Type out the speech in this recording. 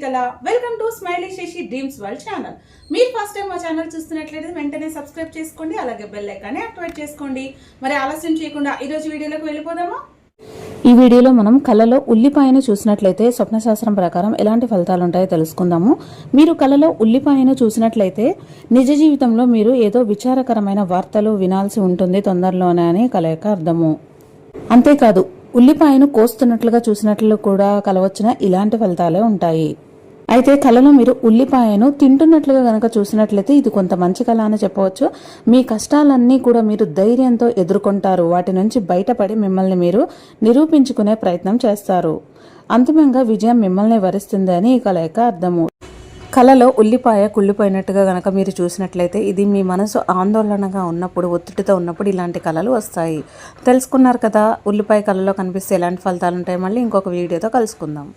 Sasikala. Welcome to smiley Sasi dreams world channel. మీరు first time మా channel చూస్తున్నట్లయితే వెంటనే సబ్స్క్రైబ్ చేసుకోండి, అలాగే బెల్ ఐకాన్ని యాక్టివేట్ చేసుకోండి. మరి ఆలస్యం చేయకుండా ఈరోజు వీడియోలోకి వెళ్ళిపోదామా? ఈ వీడియోలో మనం కళలో ఉల్లిపాయను చూసినట్లయితే స్వప్నశాస్త్రం ప్రకారం ఎలాంటి ఫలితాలు ఉంటాయో తెలుసుకుందాము. మీరు కళలో ఉల్లిపాయను చూసినట్లయితే నిజ జీవితంలో మీరు ఏదో విచారకరమైన వార్తలు వినాల్సి ఉంటుంది తొందరలోనే అని కళ యొక్క అర్థము. అంతేకాదు ఉల్లిపాయను కోస్తున్నట్లుగా చూసినట్లు కూడా కలవచ్చిన ఇలాంటి ఫలితాలే ఉంటాయి. అయితే కళలో మీరు ఉల్లిపాయను తింటున్నట్లుగా గనక చూసినట్లయితే ఇది కొంత మంచి కళ అని చెప్పవచ్చు. మీ కష్టాలన్నీ కూడా మీరు ధైర్యంతో ఎదుర్కొంటారు, వాటి నుంచి బయటపడి మిమ్మల్ని మీరు నిరూపించుకునే ప్రయత్నం చేస్తారు. అంతిమంగా విజయం మిమ్మల్ని వరిస్తుంది అని ఈ కళ యొక్క అర్థము. కళలో ఉల్లిపాయ కుళ్ళిపోయినట్టుగా గనక మీరు చూసినట్లయితే ఇది మీ మనసు ఆందోళనగా ఉన్నప్పుడు, ఒత్తిడితో ఉన్నప్పుడు ఇలాంటి కళలు వస్తాయి. తెలుసుకున్నారు కదా, ఉల్లిపాయ కళలో కనిపిస్తే ఎలాంటి ఫలితాలు ఉంటాయి. మళ్ళీ ఇంకొక వీడియోతో కలుసుకుందాం.